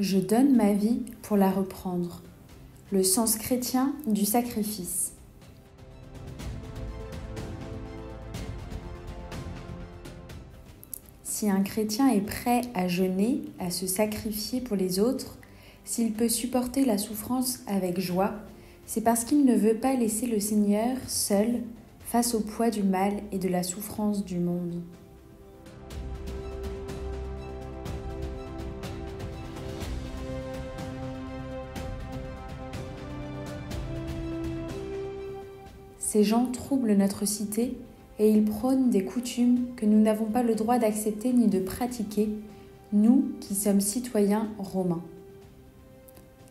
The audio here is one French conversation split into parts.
Je donne ma vie pour la reprendre. Le sens chrétien du sacrifice. Si un chrétien est prêt à jeûner, à se sacrifier pour les autres, s'il peut supporter la souffrance avec joie, c'est parce qu'il ne veut pas laisser le Seigneur seul face au poids du mal et de la souffrance du monde. Ces gens troublent notre cité et ils prônent des coutumes que nous n'avons pas le droit d'accepter ni de pratiquer, nous qui sommes citoyens romains.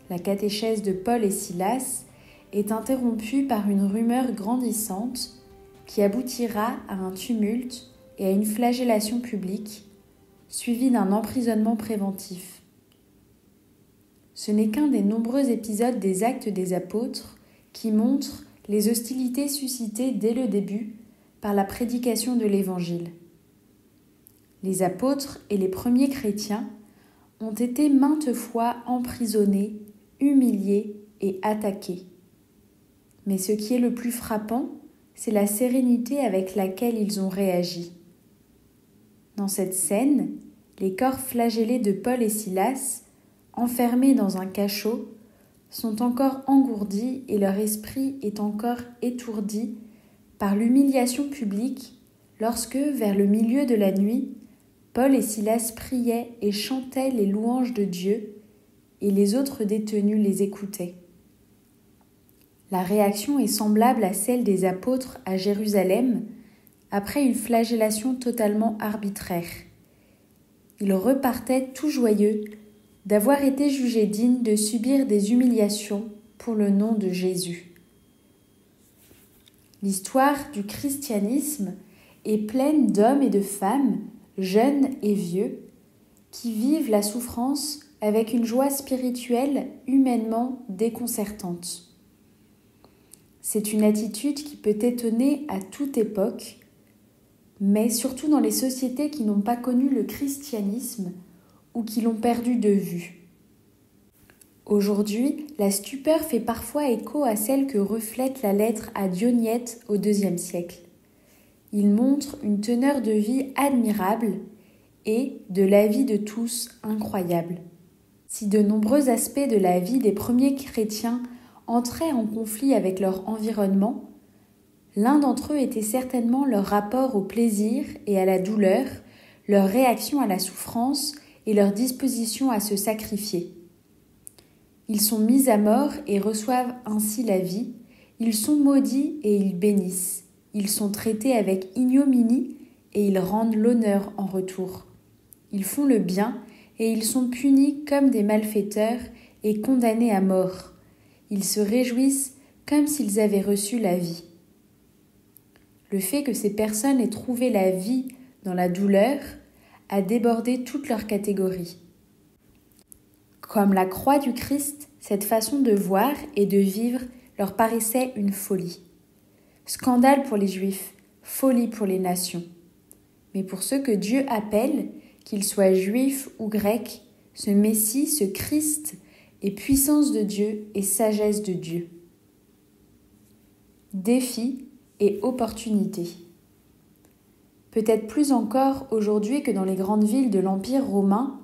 La catéchèse de Paul et Silas est interrompue par une rumeur grandissante qui aboutira à un tumulte et à une flagellation publique, suivie d'un emprisonnement préventif. Ce n'est qu'un des nombreux épisodes des Actes des Apôtres qui montrent les hostilités suscitées dès le début par la prédication de l'Évangile. Les apôtres et les premiers chrétiens ont été maintes fois emprisonnés, humiliés et attaqués. Mais ce qui est le plus frappant, c'est la sérénité avec laquelle ils ont réagi. Dans cette scène, les corps flagellés de Paul et Silas, enfermés dans un cachot, sont encore engourdis et leur esprit est encore étourdi par l'humiliation publique lorsque, vers le milieu de la nuit, Paul et Silas priaient et chantaient les louanges de Dieu et les autres détenus les écoutaient. La réaction est semblable à celle des apôtres à Jérusalem après une flagellation totalement arbitraire. Ils repartaient tout joyeux d'avoir été jugés dignes de subir des humiliations pour le nom de Jésus. L'histoire du christianisme est pleine d'hommes et de femmes, jeunes et vieux, qui vivent la souffrance avec une joie spirituelle humainement déconcertante. C'est une attitude qui peut étonner à toute époque, mais surtout dans les sociétés qui n'ont pas connu le christianisme ou qui l'ont perdu de vue. Aujourd'hui, la stupeur fait parfois écho à celle que reflète la lettre à Dionyette au IIe siècle. Il montre une teneur de vie admirable et, de la vie de tous, incroyable. Si de nombreux aspects de la vie des premiers chrétiens entraient en conflit avec leur environnement, l'un d'entre eux était certainement leur rapport au plaisir et à la douleur, leur réaction à la souffrance et leur disposition à se sacrifier. Ils sont mis à mort et reçoivent ainsi la vie, ils sont maudits et ils bénissent, ils sont traités avec ignominie et ils rendent l'honneur en retour. Ils font le bien et ils sont punis comme des malfaiteurs et condamnés à mort. Ils se réjouissent comme s'ils avaient reçu la vie. Le fait que ces personnes aient trouvé la vie dans la douleur a débordé toutes leurs catégories. Comme la croix du Christ, cette façon de voir et de vivre leur paraissait une folie. Scandale pour les Juifs, folie pour les nations. Mais pour ceux que Dieu appelle, qu'ils soient juifs ou grecs, ce Messie, ce Christ, est puissance de Dieu et sagesse de Dieu. Défi et opportunité. Peut-être plus encore aujourd'hui que dans les grandes villes de l'Empire romain,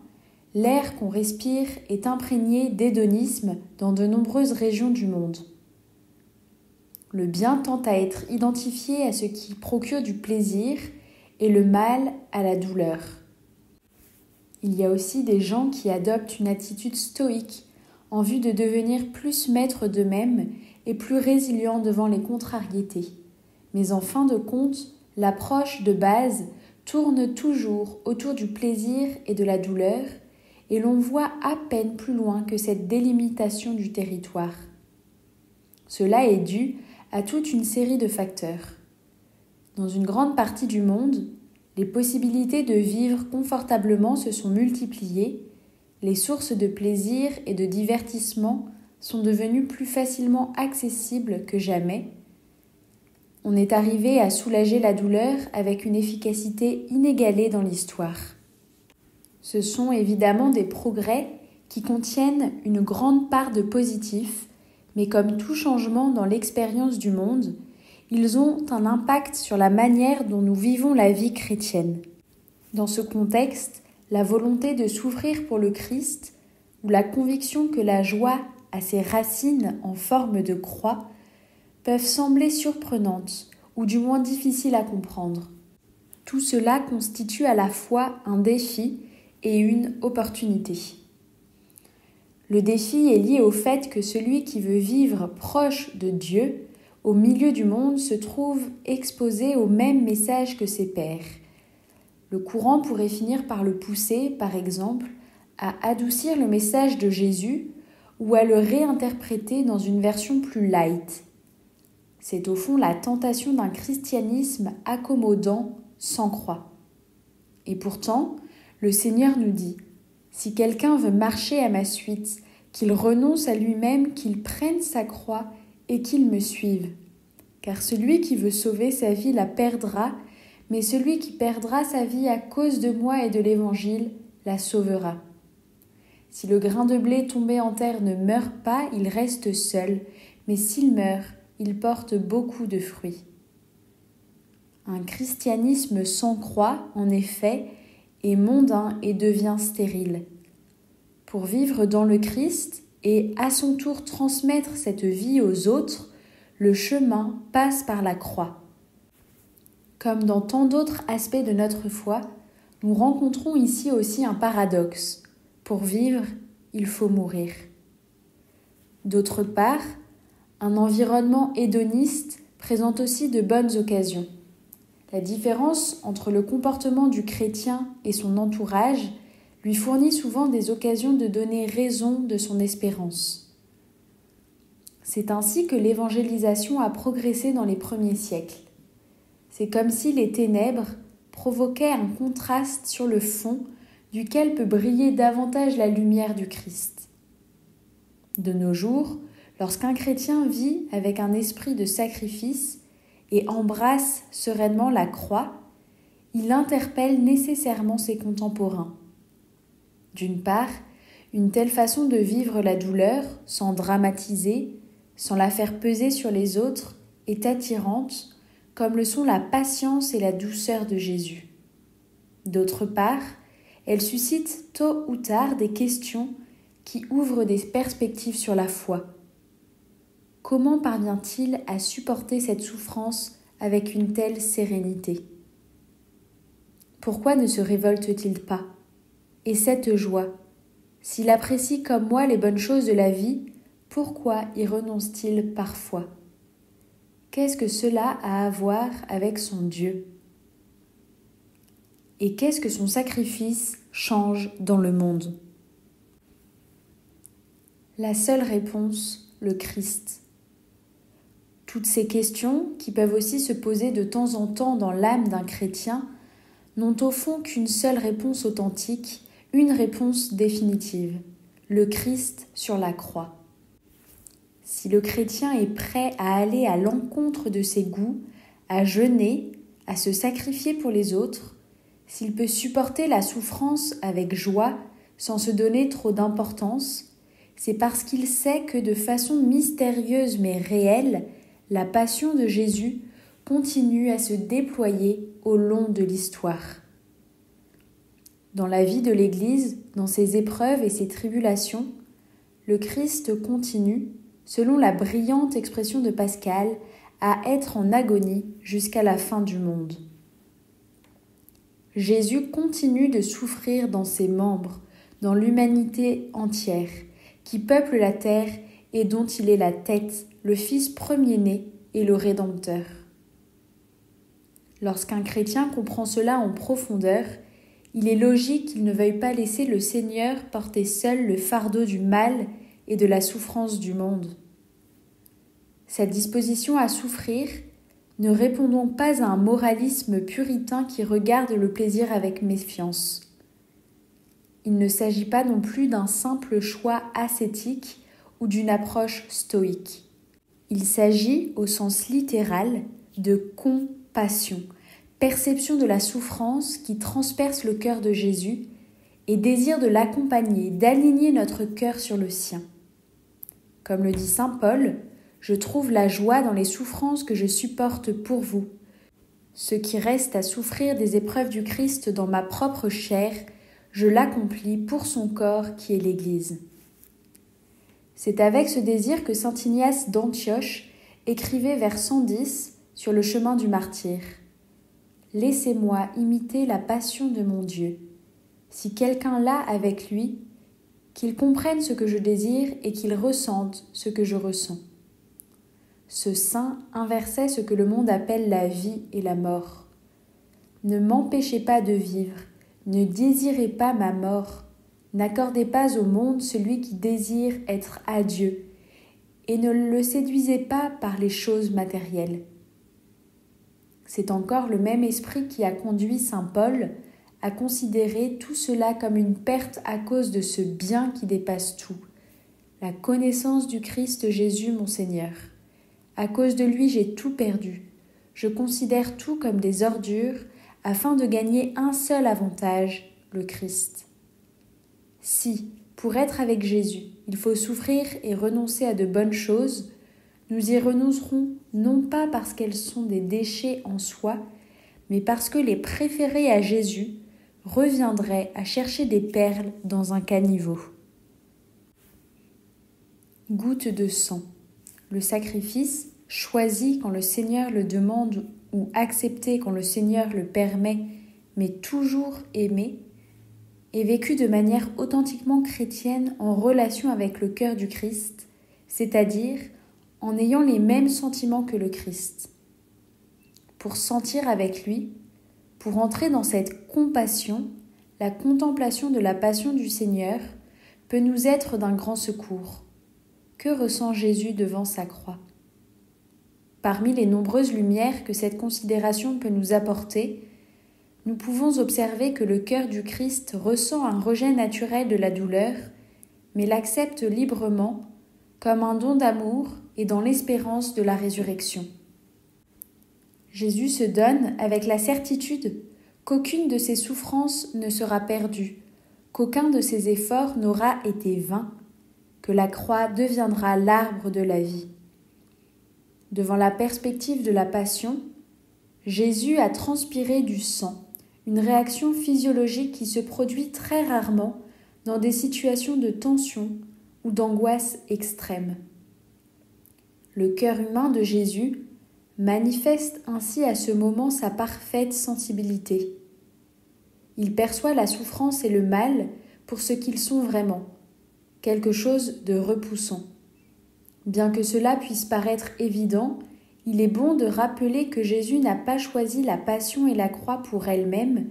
l'air qu'on respire est imprégné d'hédonisme dans de nombreuses régions du monde. Le bien tend à être identifié à ce qui procure du plaisir et le mal à la douleur. Il y a aussi des gens qui adoptent une attitude stoïque en vue de devenir plus maîtres d'eux-mêmes et plus résilients devant les contrariétés. Mais en fin de compte, l'approche de base tourne toujours autour du plaisir et de la douleur, et l'on voit à peine plus loin que cette délimitation du territoire. Cela est dû à toute une série de facteurs. Dans une grande partie du monde, les possibilités de vivre confortablement se sont multipliées, les sources de plaisir et de divertissement sont devenues plus facilement accessibles que jamais. On est arrivé à soulager la douleur avec une efficacité inégalée dans l'histoire. Ce sont évidemment des progrès qui contiennent une grande part de positif, mais comme tout changement dans l'expérience du monde, ils ont un impact sur la manière dont nous vivons la vie chrétienne. Dans ce contexte, la volonté de souffrir pour le Christ ou la conviction que la joie a ses racines en forme de croix peuvent sembler surprenantes ou du moins difficiles à comprendre. Tout cela constitue à la fois un défi et une opportunité. Le défi est lié au fait que celui qui veut vivre proche de Dieu, au milieu du monde, se trouve exposé au même message que ses pairs. Le courant pourrait finir par le pousser, par exemple, à adoucir le message de Jésus ou à le réinterpréter dans une version plus light. C'est au fond la tentation d'un christianisme accommodant sans croix. Et pourtant, le Seigneur nous dit « Si quelqu'un veut marcher à ma suite, qu'il renonce à lui-même, qu'il prenne sa croix et qu'il me suive. Car celui qui veut sauver sa vie la perdra, mais celui qui perdra sa vie à cause de moi et de l'Évangile la sauvera. Si le grain de blé tombé en terre ne meurt pas, il reste seul, mais s'il meurt, il porte beaucoup de fruits. » Un christianisme sans croix, en effet, est mondain et devient stérile. Pour vivre dans le Christ et à son tour transmettre cette vie aux autres, le chemin passe par la croix. Comme dans tant d'autres aspects de notre foi, nous rencontrons ici aussi un paradoxe. Pour vivre, il faut mourir. D'autre part, un environnement hédoniste présente aussi de bonnes occasions. La différence entre le comportement du chrétien et son entourage lui fournit souvent des occasions de donner raison de son espérance. C'est ainsi que l'évangélisation a progressé dans les premiers siècles. C'est comme si les ténèbres provoquaient un contraste sur le fond duquel peut briller davantage la lumière du Christ. De nos jours, lorsqu'un chrétien vit avec un esprit de sacrifice et embrasse sereinement la croix, il interpelle nécessairement ses contemporains. D'une part, une telle façon de vivre la douleur, sans dramatiser, sans la faire peser sur les autres, est attirante, comme le sont la patience et la douceur de Jésus. D'autre part, elle suscite tôt ou tard des questions qui ouvrent des perspectives sur la foi. Comment parvient-il à supporter cette souffrance avec une telle sérénité ? Pourquoi ne se révolte-t-il pas ? Et cette joie, s'il apprécie comme moi les bonnes choses de la vie, pourquoi y renonce-t-il parfois ? Qu'est-ce que cela a à voir avec son Dieu ? Et qu'est-ce que son sacrifice change dans le monde ? La seule réponse, le Christ. Toutes ces questions, qui peuvent aussi se poser de temps en temps dans l'âme d'un chrétien, n'ont au fond qu'une seule réponse authentique, une réponse définitive, le Christ sur la croix. Si le chrétien est prêt à aller à l'encontre de ses goûts, à jeûner, à se sacrifier pour les autres, s'il peut supporter la souffrance avec joie sans se donner trop d'importance, c'est parce qu'il sait que de façon mystérieuse mais réelle, la passion de Jésus continue à se déployer au long de l'histoire. Dans la vie de l'Église, dans ses épreuves et ses tribulations, le Christ continue, selon la brillante expression de Pascal, à être en agonie jusqu'à la fin du monde. Jésus continue de souffrir dans ses membres, dans l'humanité entière, qui peuple la terre et dont il est la tête, le Fils premier-né et le Rédempteur. Lorsqu'un chrétien comprend cela en profondeur, il est logique qu'il ne veuille pas laisser le Seigneur porter seul le fardeau du mal et de la souffrance du monde. Cette disposition à souffrir ne répond donc pas à un moralisme puritain qui regarde le plaisir avec méfiance. Il ne s'agit pas non plus d'un simple choix ascétique ou d'une approche stoïque. Il s'agit, au sens littéral, de compassion, perception de la souffrance qui transperce le cœur de Jésus et désire de l'accompagner, d'aligner notre cœur sur le sien. Comme le dit saint Paul, je trouve la joie dans les souffrances que je supporte pour vous. Ce qui reste à souffrir des épreuves du Christ dans ma propre chair, je l'accomplis pour son corps qui est l'Église. C'est avec ce désir que saint Ignace d'Antioche écrivait vers 110 sur le chemin du martyr. « Laissez-moi imiter la passion de mon Dieu. Si quelqu'un l'a avec lui, qu'il comprenne ce que je désire et qu'il ressente ce que je ressens. » Ce saint inversait ce que le monde appelle la vie et la mort. Ne m'empêchez pas de vivre, ne désirez pas ma mort, n'accordez pas au monde celui qui désire être à Dieu, et ne le séduisez pas par les choses matérielles. C'est encore le même esprit qui a conduit saint Paul à considérer tout cela comme une perte à cause de ce bien qui dépasse tout, la connaissance du Christ Jésus mon Seigneur. À cause de lui, j'ai tout perdu. Je considère tout comme des ordures afin de gagner un seul avantage, le Christ. Si, pour être avec Jésus, il faut souffrir et renoncer à de bonnes choses, nous y renoncerons non pas parce qu'elles sont des déchets en soi, mais parce que les préférer à Jésus reviendrait à chercher des perles dans un caniveau. Goutte de sang. Le sacrifice, choisi quand le Seigneur le demande ou accepté quand le Seigneur le permet, mais toujours aimé, est vécu de manière authentiquement chrétienne en relation avec le cœur du Christ, c'est-à-dire en ayant les mêmes sentiments que le Christ. Pour sentir avec lui, pour entrer dans cette compassion, la contemplation de la passion du Seigneur peut nous être d'un grand secours. Que ressent Jésus devant sa croix ? Parmi les nombreuses lumières que cette considération peut nous apporter, nous pouvons observer que le cœur du Christ ressent un rejet naturel de la douleur, mais l'accepte librement comme un don d'amour et dans l'espérance de la résurrection. Jésus se donne avec la certitude qu'aucune de ses souffrances ne sera perdue, qu'aucun de ses efforts n'aura été vain, que la croix deviendra l'arbre de la vie. Devant la perspective de la passion, Jésus a transpiré du sang, une réaction physiologique qui se produit très rarement dans des situations de tension ou d'angoisse extrême. Le cœur humain de Jésus manifeste ainsi à ce moment sa parfaite sensibilité. Il perçoit la souffrance et le mal pour ce qu'ils sont vraiment, quelque chose de repoussant. Bien que cela puisse paraître évident, il est bon de rappeler que Jésus n'a pas choisi la passion et la croix pour elles-mêmes,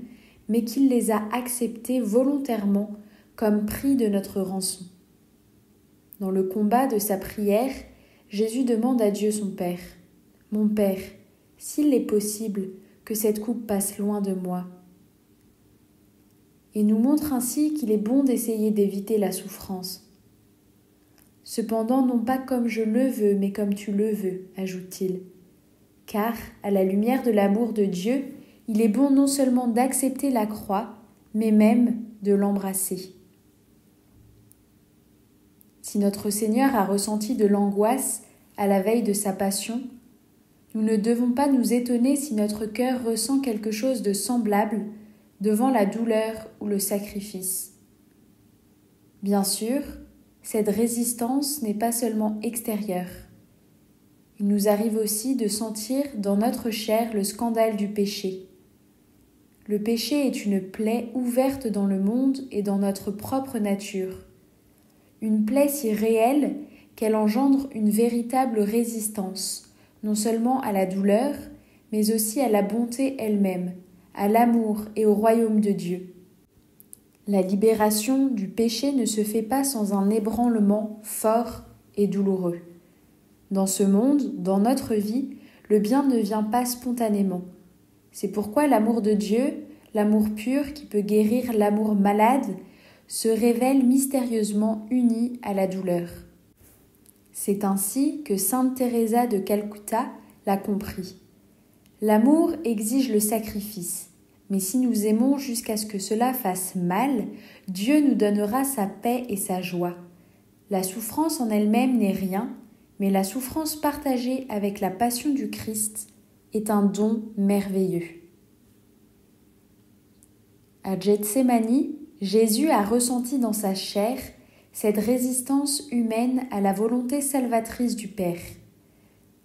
mais qu'il les a acceptées volontairement comme prix de notre rançon. Dans le combat de sa prière, Jésus demande à Dieu son Père : « Mon Père, s'il est possible que cette coupe passe loin de moi. » Et nous montre ainsi qu'il est bon d'essayer d'éviter la souffrance. Cependant, non pas comme je le veux, mais comme tu le veux, ajoute-t-il. Car, à la lumière de l'amour de Dieu, il est bon non seulement d'accepter la croix, mais même de l'embrasser. Si notre Seigneur a ressenti de l'angoisse à la veille de sa passion, nous ne devons pas nous étonner si notre cœur ressent quelque chose de semblable devant la douleur ou le sacrifice. Bien sûr, cette résistance n'est pas seulement extérieure. Il nous arrive aussi de sentir dans notre chair le scandale du péché. Le péché est une plaie ouverte dans le monde et dans notre propre nature. Une plaie si réelle qu'elle engendre une véritable résistance, non seulement à la douleur, mais aussi à la bonté elle-même, à l'amour et au royaume de Dieu. La libération du péché ne se fait pas sans un ébranlement fort et douloureux. Dans ce monde, dans notre vie, le bien ne vient pas spontanément. C'est pourquoi l'amour de Dieu, l'amour pur qui peut guérir l'amour malade, se révèle mystérieusement uni à la douleur. C'est ainsi que sainte Thérèse de Calcutta l'a compris. L'amour exige le sacrifice, Mais si nous aimons jusqu'à ce que cela fasse mal, Dieu nous donnera sa paix et sa joie. La souffrance en elle-même n'est rien, mais la souffrance partagée avec la passion du Christ est un don merveilleux. À Gethsémani, Jésus a ressenti dans sa chair cette résistance humaine à la volonté salvatrice du Père.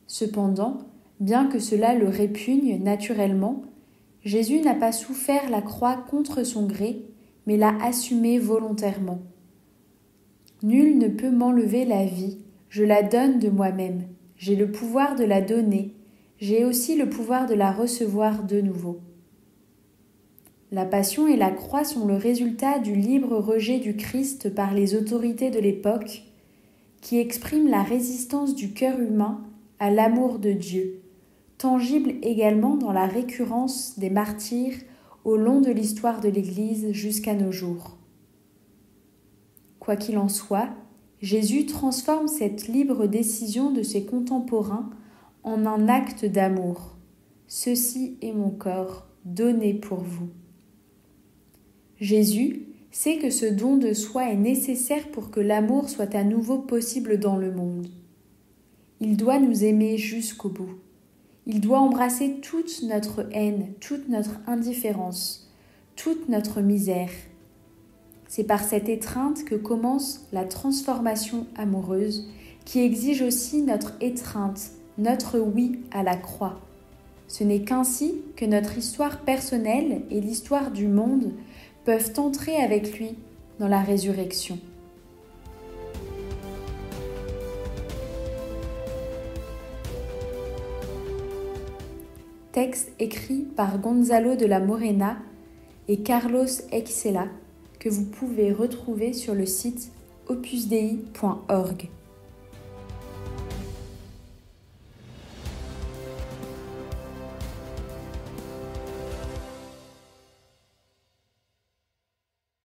Cependant, bien que cela le répugne naturellement, Jésus n'a pas souffert la croix contre son gré, mais l'a assumée volontairement. « Nul ne peut m'enlever la vie, je la donne de moi-même. J'ai le pouvoir de la donner, j'ai aussi le pouvoir de la recevoir de nouveau. » La passion et la croix sont le résultat du libre rejet du Christ par les autorités de l'époque, qui expriment la résistance du cœur humain à l'amour de Dieu, tangible également dans la récurrence des martyrs au long de l'histoire de l'Église jusqu'à nos jours. Quoi qu'il en soit, Jésus transforme cette libre décision de ses contemporains en un acte d'amour. « Ceci est mon corps, donné pour vous. » Jésus sait que ce don de soi est nécessaire pour que l'amour soit à nouveau possible dans le monde. Il doit nous aimer jusqu'au bout. Il doit embrasser toute notre haine, toute notre indifférence, toute notre misère. C'est par cette étreinte que commence la transformation amoureuse qui exige aussi notre étreinte, notre oui à la croix. Ce n'est qu'ainsi que notre histoire personnelle et l'histoire du monde peuvent entrer avec lui dans la résurrection. Texte écrit par Gonzalo de la Morena et CarlosEixela que vous pouvez retrouver sur le site opusdei.org.